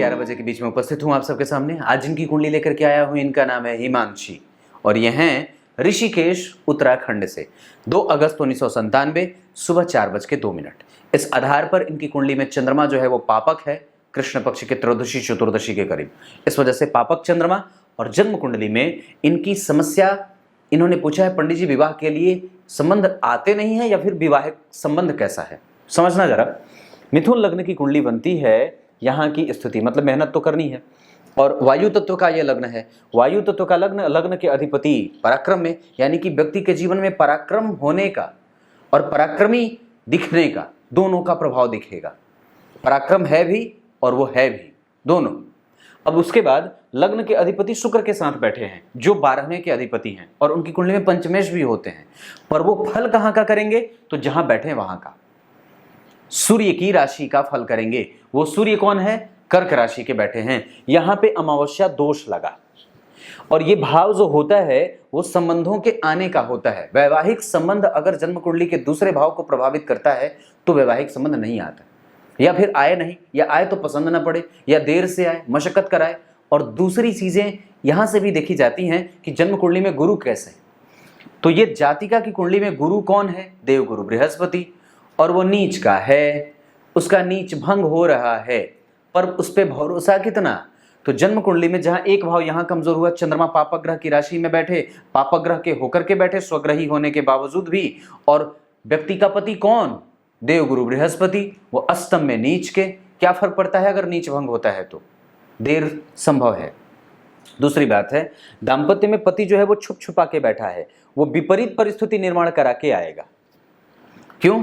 11 बजे के बीच में उपस्थित हूं आप सबके सामने। आज जिनकी कुंडली लेकर के आया हूं इनका नाम है हिमांशी और ये हैं ऋषिकेश उत्तराखंड से। 2 अगस्त 1997 सुबह 4:02। इस आधार पर इनकी कुंडली में चंद्रमा जो है वो पापक है, कृष्ण पक्ष के त्रयोदशी चतुर्दशी के करीब। इस वजह से पापक चंद्रमा और जन्म कुंडली में इनकी समस्या इन्होंने पूछा है, पंडित जी विवाह के लिए संबंध आते नहीं है या फिर विवाहिक संबंध कैसा है, समझना जरा। मिथुन लग्न की कुंडली बनती है, यहाँ की स्थिति मतलब मेहनत तो करनी है और वायु तत्व का यह लग्न है। वायु तत्व का लग्न के अधिपति पराक्रम में, यानी कि व्यक्ति के जीवन में पराक्रम होने का और पराक्रमी दिखने का दोनों का प्रभाव दिखेगा। पराक्रम है भी और वो है भी, दोनों। अब उसके बाद लग्न के अधिपति शुक्र के साथ बैठे हैं जो 12वें के अधिपति हैं और उनकी कुंडली में पंचमेश भी होते हैं, पर वो फल कहाँ का करेंगे तो जहां बैठे वहां का सूर्य की राशि का फल करेंगे। वो सूर्य कौन है? कर्क राशि के बैठे हैं। यहां पे अमावस्या दोष लगा और ये भाव जो होता है वो संबंधों के आने का होता है। वैवाहिक संबंध अगर जन्म कुंडली के दूसरे भाव को प्रभावित करता है तो वैवाहिक संबंध नहीं आता, या फिर आए नहीं, या आए तो पसंद ना पड़े, या देर से आए, मशक्कत कराए। और दूसरी चीजें यहां से भी देखी जाती हैं कि जन्म कुंडली में गुरु कैसे, तो ये जातिका की कुंडली में गुरु कौन है? देवगुरु बृहस्पति, और वो नीच का है, उसका नीच भंग हो रहा है, पर उस पर भरोसा कितना? तो जन्म कुंडली में जहां एक भाव यहां कमजोर हुआ, चंद्रमा पापक ग्रह की राशि में बैठे, पापक ग्रह के होकर के बैठे स्वग्रही होने के बावजूद भी, और व्यक्ति का पति कौन? देवगुरु बृहस्पति, वो अष्टम में नीच के। क्या फर्क पड़ता है अगर नीच भंग होता है तो? देर संभव है। दूसरी बात है, दाम्पत्य में पति जो है वो छुप छुपा के बैठा है, वो विपरीत परिस्थिति निर्माण करा के आएगा। क्यों?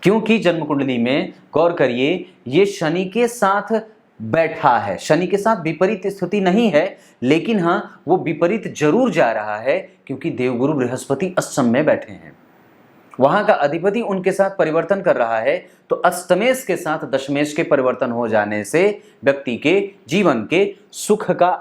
क्योंकि जन्म कुंडली में गौर करिए, ये शनि के साथ बैठा है। शनि के साथ विपरीत स्थिति नहीं है, लेकिन हां वो विपरीत जरूर जा रहा है क्योंकि देवगुरु बृहस्पति अष्टम में बैठे हैं। वहां का अधिपति उनके साथ परिवर्तन कर रहा है, तो अष्टमेश के साथ दशमेश के परिवर्तन हो जाने से व्यक्ति के जीवन के सुख का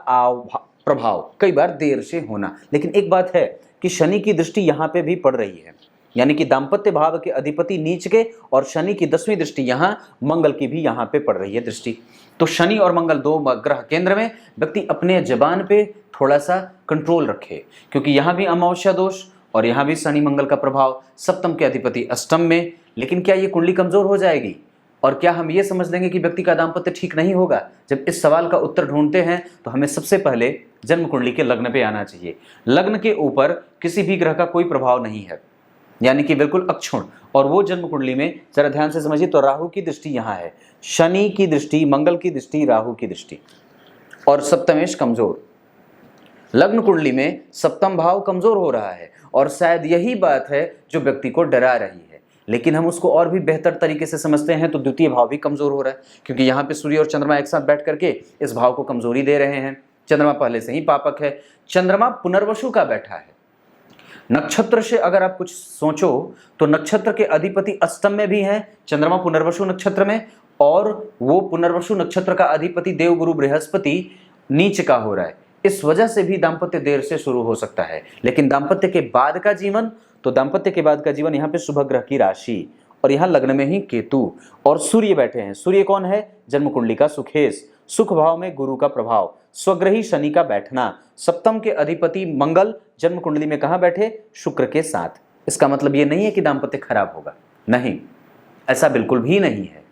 प्रभाव कई बार देर से होना। लेकिन एक बात है कि शनि की दृष्टि यहां पे भी पड़ रही है, यानी कि दाम्पत्य भाव के अधिपति नीच के और शनि की 10वीं दृष्टि यहां मंगल की भी यहां पे पड़ रही है दृष्टि। तो शनि और मंगल 2 ग्रह केंद्र में, व्यक्ति अपने जबान पे थोड़ा सा कंट्रोल रखे क्योंकि यहां भी अमावस्या दोष और यहां भी शनि मंगल का प्रभाव। सप्तम के अधिपति अष्टम में। लेकिन क्या ये कुंडली कमजोर हो जाएगी और क्या हम ये समझ लेंगे कि व्यक्ति का दाम्पत्य ठीक नहीं होगा? जब इस सवाल का उत्तर ढूंढते हैं तो हमें सबसे पहले जन्म कुंडली के लग्न पे आना चाहिए। लग्न के ऊपर किसी भी ग्रह का कोई प्रभाव नहीं है, यानी कि बिल्कुल अक्षुण। और वो जन्म कुंडली में जरा ध्यान से समझिए तो राहु की दृष्टि यहां है, शनि की दृष्टि, मंगल की दृष्टि, राहु की दृष्टि, और सप्तमेश कमजोर। लग्न कुंडली में सप्तम भाव कमजोर हो रहा है और शायद यही बात है जो व्यक्ति को डरा रही है। लेकिन हम उसको और भी बेहतर तरीके से समझते हैं तो द्वितीय भाव भी कमजोर हो रहा है, क्योंकि यहाँ पे सूर्य और चंद्रमा एक साथ बैठ करके इस भाव को कमजोरी दे रहे हैं। चंद्रमा पहले से ही पापक है, चंद्रमा पुनर्वसु का बैठा है। नक्षत्र से अगर आप कुछ सोचो तो नक्षत्र के अधिपति अष्टम में भी हैं, चंद्रमा पुनर्वसु नक्षत्र में, और वो पुनर्वसु नक्षत्र का अधिपति देवगुरु बृहस्पति नीच का हो रहा है। इस वजह से भी दाम्पत्य देर से शुरू हो सकता है। लेकिन दाम्पत्य के बाद का जीवन, तो दाम्पत्य के बाद का जीवन यहाँ पे शुभ ग्रह की राशि और यहाँ लग्न में ही केतु और सूर्य बैठे हैं। सूर्य कौन है? जन्म कुंडली का सुखेश। सुख भाव में गुरु का प्रभाव, स्वग्रही शनि का बैठना, सप्तम के अधिपति मंगल जन्म कुंडली में कहाँ बैठे? शुक्र के साथ। इसका मतलब ये नहीं है कि दाम्पत्य खराब होगा, नहीं, ऐसा बिल्कुल भी नहीं है।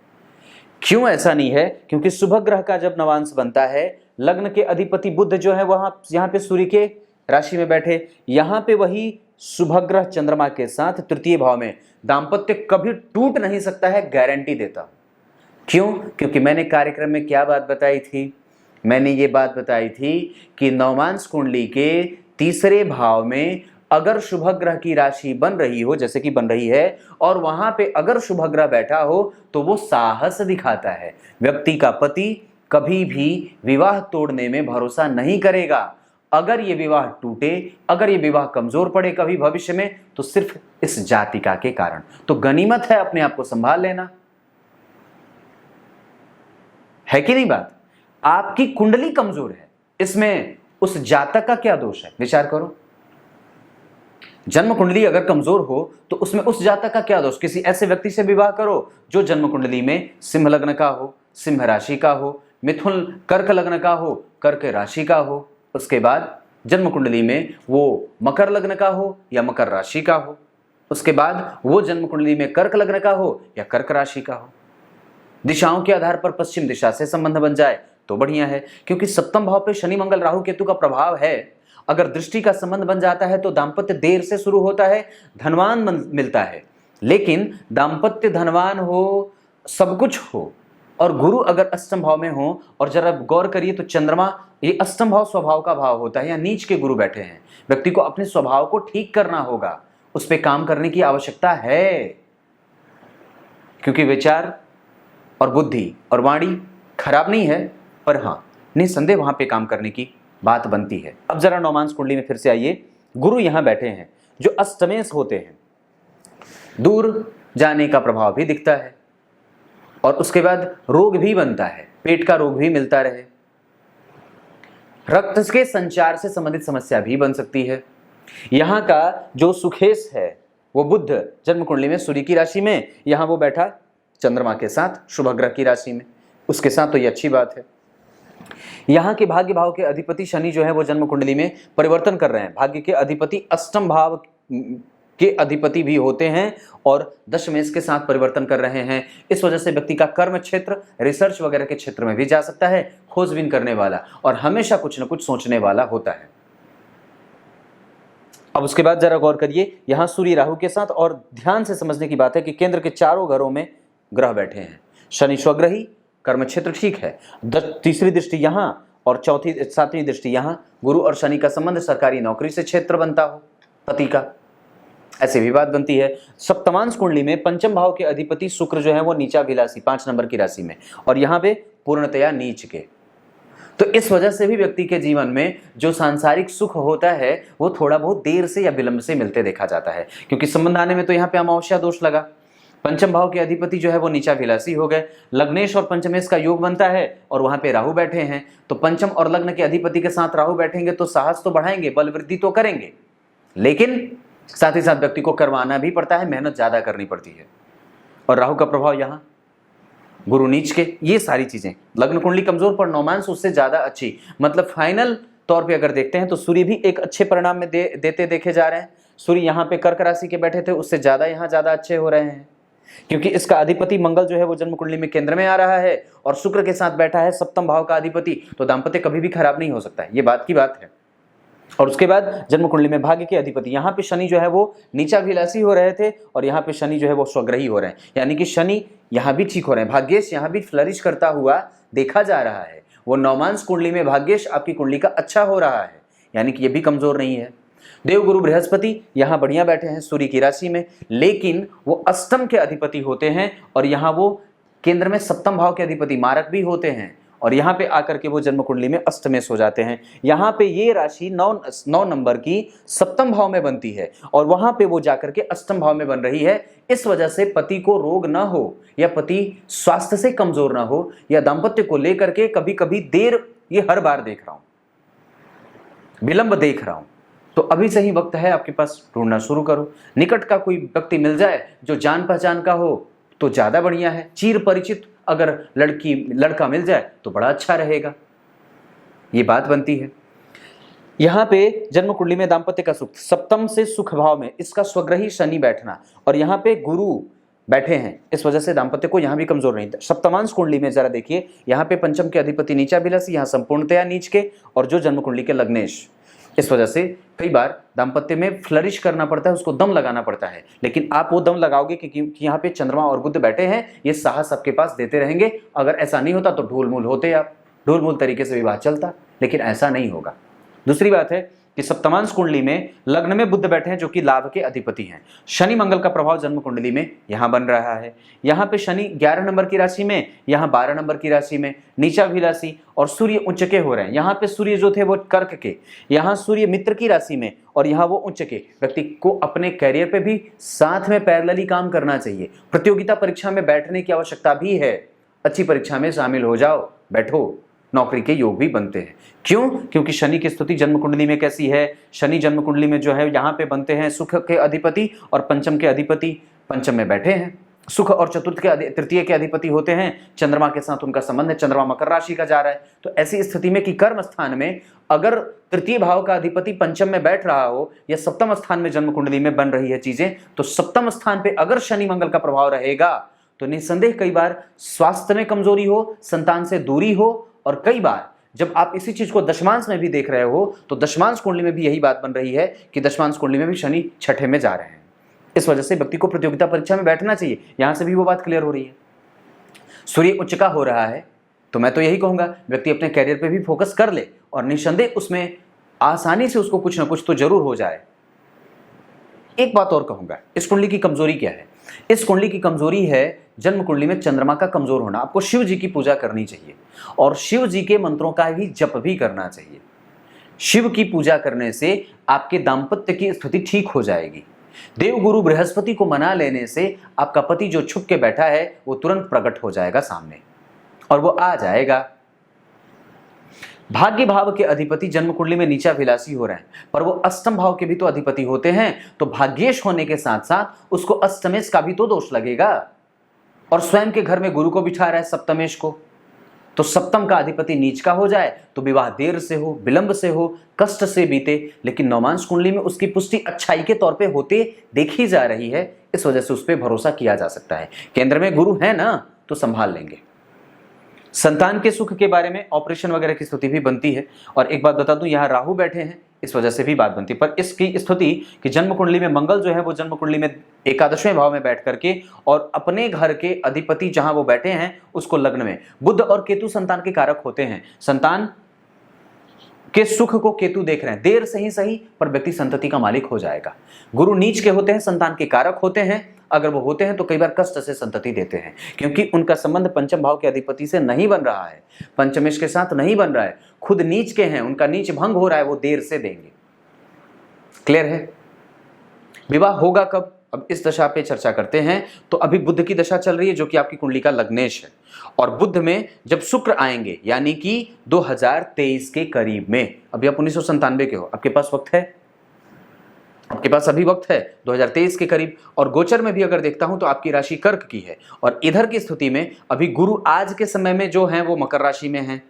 क्यों ऐसा नहीं है? क्योंकि शुभ ग्रह का जब नवांश बनता है, लग्न के अधिपति बुध जो है वहां यहाँ पे सूर्य के राशि में बैठे, यहाँ पे वही शुभ ग्रह चंद्रमा के साथ तृतीय भाव में, दाम्पत्य कभी टूट नहीं सकता है, गारंटी देता हूं। क्यों? क्योंकि मैंने कार्यक्रम में क्या बात बताई थी? मैंने ये बात बताई थी कि नवमांश कुंडली के तीसरे भाव में अगर शुभ ग्रह की राशि बन रही हो, जैसे कि बन रही है, और वहां पे अगर शुभ ग्रह बैठा हो तो वो साहस दिखाता है। व्यक्ति का पति कभी भी विवाह तोड़ने में भरोसा नहीं करेगा। अगर ये विवाह टूटे, अगर ये विवाह कमजोर पड़े कभी भविष्य में, तो सिर्फ इस जातिका के कारण। तो गनीमत है अपने आप को संभाल लेना, है कि नहीं बात? आपकी कुंडली कमजोर है, इसमें उस जातक का क्या दोष है? विचार करो। जन्म कुंडली अगर कमजोर हो तो उसमें उस जातक का क्या दोष? किसी ऐसे व्यक्ति से विवाह करो जो जन्म कुंडली में सिंह लग्न का हो, सिंह राशि का हो, मिथुन कर्क लग्न का हो, कर्क राशि का हो, उसके बाद जन्म कुंडली में वो मकर लग्न का हो या मकर राशि का हो, उसके बाद वो जन्म कुंडली में कर्क लग्न का हो या कर्क राशि का हो। दिशाओं के आधार पर पश्चिम दिशा से संबंध बन जाए तो बढ़िया है, क्योंकि सप्तम भाव पे शनि मंगल राहु केतु का प्रभाव है। अगर दृष्टि का संबंध बन जाता है तो दाम्पत्य देर से शुरू होता है, धनवान मिलता है, लेकिन दाम्पत्य धनवान हो, सब कुछ हो, और गुरु अगर अष्टम भाव में हो, और जरा गौर करिए तो चंद्रमा, ये अष्टम भाव स्वभाव का भाव होता है, या नीच के गुरु बैठे हैं। व्यक्ति को अपने स्वभाव को ठीक करना होगा, उस पर काम करने की आवश्यकता है, क्योंकि विचार और बुद्धि और वाणी खराब नहीं है, पर हाँ निसंदेह वहां पे काम करने की बात बनती है। अब जरा नौमांस कुंडली में फिर से आइए। गुरु यहां बैठे हैं जो अष्टमेश होते हैं, दूर जाने का प्रभाव भी दिखता है, और उसके बाद रोग भी बनता है, पेट का रोग भी मिलता रहे, रक्त के संचार से संबंधित समस्या भी बन सकती है। यहां का जो सुखेश है वो बुध जन्म कुंडली में सूर्य की राशि में, यहां वो बैठा चंद्रमा के साथ शुभ ग्रह की राशि में, उसके साथ तो ये अच्छी बात है। यहां के भाग्य भाव के अधिपति शनि जो है वो जन्म कुंडली में परिवर्तन कर रहे हैं। भाग्य के अधिपति अष्टम भाव के अधिपति भी होते हैं और दशमेश के साथ परिवर्तन कर रहे हैं। इस वजह से व्यक्ति का कर्म क्षेत्र, रिसर्च वगैरह के क्षेत्र में भी जा सकता है, खोजबीन करने वाला और हमेशा कुछ न कुछ सोचने वाला होता है। अब उसके बाद जरा गौर करिए, यहां सूर्य राहु के साथ, और ध्यान से समझने की बात है कि केंद्र के चारों घरों में ग्रह बैठे हैं। शनि स्वग्रही, कर्म क्षेत्र ठीक है, तीसरी दृष्टि यहां और सातवीं दृष्टि यहां। गुरु और शनि का संबंध सरकारी नौकरी से क्षेत्र बनता हो पति का, ऐसी भी बात बनती है। सप्तमांश कुंडली में पंचम भाव के अधिपति शुक्र जो है वो नीचाभिलाषी 5 नंबर की राशि में, और यहां पे पूर्णतया नीच के, तो इस वजह से भी व्यक्ति के जीवन में जो सांसारिक सुख होता है वो थोड़ा बहुत देर से या विलंब से मिलते देखा जाता है, क्योंकि संबंध आने में तो यहाँ पे अमावस्या दोष लगा। पंचम भाव के अधिपति जो है वो नीचाभिलाषी हो गए, लग्नेश और पंचमेश का योग बनता है और वहां पे राहु बैठे हैं, तो पंचम और लग्न के अधिपति के साथ राहु बैठेंगे तो साहस तो बढ़ाएंगे, बल वृद्धि तो करेंगे, लेकिन साथ ही साथ व्यक्ति को करवाना भी पड़ता है, मेहनत ज्यादा करनी पड़ती है। और राहु का प्रभाव यहाँ, गुरु नीच के, ये सारी चीजें, लग्न कुंडली कमजोर पर नौमांस उससे ज्यादा अच्छी, मतलब फाइनल तौर पे अगर देखते हैं तो सूर्य भी एक अच्छे परिणाम में देते देखे जा रहे हैं। सूर्य यहाँ पे कर्क राशि के बैठे थे, उससे ज्यादा यहाँ ज्यादा अच्छे हो रहे हैं, क्योंकि इसका अधिपति मंगल जो है वो जन्म कुंडली में केंद्र में आ रहा है और शुक्र के साथ बैठा है सप्तम भाव का अधिपति, तो दाम्पत्य कभी भी खराब नहीं हो सकता है, ये बात की बात है। और उसके बाद जन्म कुंडली में भाग्य के अधिपति, यहाँ पे शनि जो है वो नीचाभिलाषी हो रहे थे और यहाँ पे शनि जो है वो स्वग्रही हो रहे हैं, यानी कि शनि यहाँ भी ठीक हो रहे हैं, भाग्येश यहाँ भी फ्लरिश करता हुआ देखा जा रहा है। वो नौमांस कुंडली में भाग्येश आपकी कुंडली का अच्छा हो रहा है, यानी कि ये भी कमजोर नहीं है। देवगुरु बृहस्पति यहाँ बढ़िया बैठे हैं सूर्य की राशि में, लेकिन वो अष्टम के अधिपति होते हैं और यहाँ वो केंद्र में सप्तम भाव के अधिपति मारक भी होते हैं, और यहाँ पे आकर के वो जन्म कुंडली में अष्टमेश हो जाते हैं। यहाँ पे ये राशि 9 नंबर की सप्तम भाव में बनती है और वहां पे वो जाकर के अष्टम भाव में बन रही है। इस वजह से पति को रोग ना हो, या पति स्वास्थ्य से कमजोर ना हो, या दाम्पत्य को लेकर के कभी कभी देर, ये हर बार देख रहा हूं, विलंब देख रहा हूं, तो अभी सही वक्त है आपके पास, ढूंढना शुरू करो। निकट का कोई व्यक्ति मिल जाए जो जान पहचान का हो तो ज्यादा बढ़िया है, चीर परिचित अगर लड़का मिल जाए तो बड़ा अच्छा रहेगा, ये बात बनती है। यहां पे जन्म कुंडली में दाम्पत्य का सुख, सप्तम से सुख भाव में इसका स्वग्रही शनि बैठना, और यहाँ पे गुरु बैठे हैं, इस वजह से दाम्पत्य को यहाँ भी कमजोर नहीं था। सप्तमांश कुंडली में जरा देखिए, यहाँ पे पंचम के अधिपति नीचाभिलाषी, यहाँ संपूर्णतया नीच के, और जो जन्म कुंडली के लग्नेश, इस वजह से कई बार दाम्पत्य में फ्लरिश करना पड़ता है, उसको दम लगाना पड़ता है, लेकिन आप वो दम लगाओगे क्योंकि यहाँ पे चंद्रमा और बुध बैठे हैं, ये साहस आपके पास देते रहेंगे। अगर ऐसा नहीं होता तो ढोल-मूल होते आप, ढोल-मूल तरीके से विवाह चलता, लेकिन ऐसा नहीं होगा। दूसरी बात है कि सप्तमांश कुंडली में लग्न में बुध बैठे हैं जो कि लाभ के अधिपति हैं। शनि मंगल का प्रभाव जन्म कुंडली में यहां बन रहा है। यहां पे शनि 11 नंबर की राशि में, यहां 12 नंबर की राशि में नीचाभिलाषी, और सूर्य उच्च के हो रहे हैं। यहां पे सूर्य जो थे वो कर्क के, यहां सूर्य मित्र की राशि में, और यहां वो उच्च के। व्यक्ति को अपने कैरियर पे भी साथ में पैरेलली काम करना चाहिए। प्रतियोगिता परीक्षा में बैठने की आवश्यकता भी है, अच्छी परीक्षा में शामिल हो जाओ, बैठो, नौकरी के योग भी बनते हैं। क्यों? क्योंकि शनि की स्थिति जन्म कुंडली में कैसी है, शनि जन्म कुंडली में जो है यहाँ पे बनते हैं सुख के अधिपति और पंचम के अधिपति पंचम में बैठे हैं, सुख और चतुर्थ के तृतीय के अधिपति होते हैं, चंद्रमा के साथ उनका संबंध है, चंद्रमा मकर राशि का जा रहा है। तो ऐसी स्थिति में कि कर्म स्थान में अगर तृतीय भाव का अधिपति पंचम में बैठ रहा हो या सप्तम स्थान में जन्म कुंडली में बन रही है चीजें, तो सप्तम स्थान पे अगर शनि मंगल का प्रभाव रहेगा तो निस्संदेह कई बार स्वास्थ्य में कमजोरी हो, संतान से दूरी हो, और कई बार जब आप इसी चीज को दशमांश में भी देख रहे हो तो दशमांश कुंडली में भी यही बात बन रही है कि दशमांश कुंडली में भी शनि छठे में जा रहे हैं। इस वजह से व्यक्ति को प्रतियोगिता परीक्षा में बैठना चाहिए। यहां से भी वो बात क्लियर हो रही है। सूर्य उच्च का हो रहा है तो मैं तो यही कहूंगा व्यक्ति अपने कैरियर पे भी फोकस कर ले और निस्संदेह उसमें आसानी से उसको कुछ ना कुछ तो जरूर हो जाए। एक बात और कहूंगा, इस कुंडली की कमजोरी क्या है? इस कुंडली की कमजोरी है जन्म कुंडली में चंद्रमा का कमजोर होना। आपको शिव जी की पूजा करनी चाहिए और शिव जी के मंत्रों का भी जप भी करना चाहिए। शिव की पूजा करने से आपके दाम्पत्य की स्थिति ठीक हो जाएगी। देवगुरु बृहस्पति को मना लेने से आपका पति जो छुप के बैठा है वो तुरंत प्रकट हो जाएगा सामने और वो आ जाएगा। भाग्य भाव के अधिपति जन्म कुंडली में नीचा विलासी हो रहे हैं, पर वो अष्टम भाव के भी तो अधिपति होते हैं, तो भाग्येश होने के साथ साथ उसको अष्टमेश का भी तो दोष लगेगा और स्वयं के घर में गुरु को बिठा रहा है सप्तमेश को। तो सप्तम का अधिपति नीच का हो जाए तो विवाह देर से हो, विलंब से हो, कष्ट से बीते, लेकिन नवमांश कुंडली में उसकी पुष्टि अच्छाई के तौर पे होते देखी जा रही है। इस वजह से उस पर भरोसा किया जा सकता है। केंद्र में गुरु है ना तो संभाल लेंगे। संतान के सुख के बारे में ऑपरेशन वगैरह की स्थिति भी बनती है। और एक बात बता दूं, यहाँ राहु बैठे हैं, इस वजह से भी बात बनती है। पर इसकी स्थिति कि जन्म कुंडली में मंगल जो है वो जन्म कुंडली में एकादशवें भाव में बैठ करके और अपने घर के अधिपति जहां वो बैठे हैं उसको लग्न में, बुध और केतु संतान के कारक होते हैं। संतान के सुख को केतु देख रहे हैं, देर से ही सही पर व्यक्ति संतति का मालिक हो जाएगा। गुरु नीच के होते हैं, संतान के कारक होते हैं, अगर वो होते हैं तो कई बार कष्ट से संतति देते हैं क्योंकि उनका संबंध पंचम भाव के अधिपति से नहीं बन रहा है, पंचमेश के साथ नहीं बन रहा है, खुद नीच के हैं, उनका नीच भंग हो रहा है, वो देर से देंगे। क्लियर है? विवाह होगा कब? अब इस दशा पे चर्चा करते हैं। तो अभी बुध की दशा चल रही है जो कि आपकी कुंडली का लग्नेश है, और बुध में जब शुक्र आएंगे यानी कि 2023 के करीब में, अभी आप 1997 के हो, आपके पास वक्त है, आपके पास अभी वक्त है 2023 के करीब। और गोचर में भी अगर देखता हूं तो आपकी राशि कर्क की है और इधर की स्थिति में अभी गुरु आज के समय में जो है वो मकर राशि में है,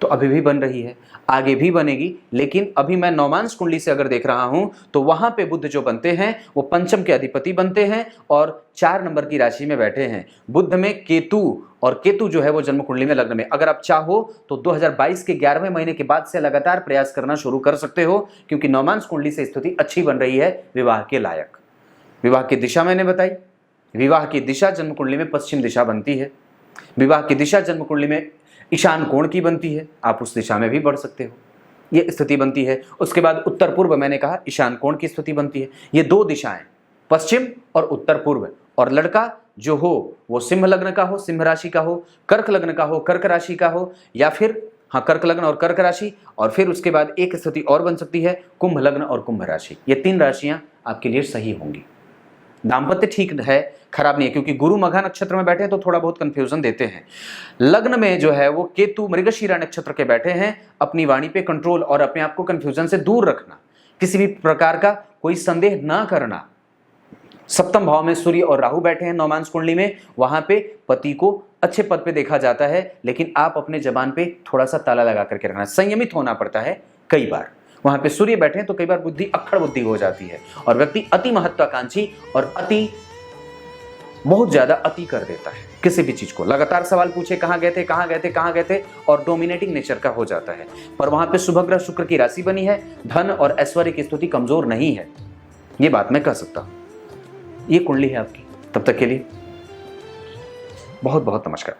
तो अभी भी बन रही है, आगे भी बनेगी। लेकिन अभी मैं नवमांश कुंडली से अगर देख रहा हूं तो वहां पे बुध जो बनते हैं वो पंचम के अधिपति बनते हैं और 4 नंबर की राशि में बैठे हैं। बुध में केतु, और केतु जो है वो जन्म कुंडली में लग्न में। अगर आप चाहो तो 2022 के 11वें महीने के बाद से लगातार प्रयास करना शुरू कर सकते हो क्योंकि नवमांश कुंडली से स्थिति अच्छी बन रही है विवाह के लायक। विवाह की दिशा मैंने बताई, विवाह की दिशा जन्म कुंडली में पश्चिम दिशा बनती है, विवाह की दिशा जन्म कुंडली में ईशान कोण की बनती है, आप उस दिशा में भी बढ़ सकते हो, ये स्थिति बनती है। उसके बाद उत्तर पूर्व, मैंने कहा ईशान कोण की स्थिति बनती है। ये 2 दिशाएं, पश्चिम और उत्तर पूर्व। और लड़का जो हो वो सिंह लग्न का हो, सिंह राशि का हो, कर्क लग्न का हो, कर्क राशि का हो, या फिर कर्क लग्न और कर्क राशि, और फिर उसके बाद एक स्थिति और बन सकती है कुंभ लग्न और कुंभ राशि। ये 3 राशियां आपके लिए सही होंगी। दाम्पत्य ठीक है, खराब नहीं है, क्योंकि गुरु मघा नक्षत्र में बैठे हैं तो थोड़ा बहुत कंफ्यूजन देते हैं। लग्न में जो है वो केतु मृगशीरा नक्षत्र के बैठे हैं। अपनी वाणी पे कंट्रोल और अपने आप को कंफ्यूजन से दूर रखना, किसी भी प्रकार का कोई संदेह ना करना। सप्तम भाव में सूर्य और राहु बैठे हैं नवमांश कुंडली में, वहां पे पति को अच्छे पद पे देखा जाता है, लेकिन आप अपने जबान पे थोड़ा सा ताला लगा करके रखना, संयमित होना पड़ता है। कई बार वहां पे सूर्य बैठे हैं तो कई बार बुद्धि अक्खड़ बुद्धि हो जाती है और व्यक्ति अति महत्वाकांक्षी और बहुत ज्यादा अति कर देता है किसी भी चीज को। लगातार सवाल पूछे कहां गए थे, कहां गए थे, कहां गए थे, और डोमिनेटिंग नेचर का हो जाता है। पर वहां पे शुभ ग्रह शुक्र की राशि बनी है, धन और ऐश्वर्य की स्थिति कमजोर नहीं है, ये बात मैं कह सकता हूं। ये कुंडली है आपकी। तब तक के लिए बहुत बहुत नमस्कार।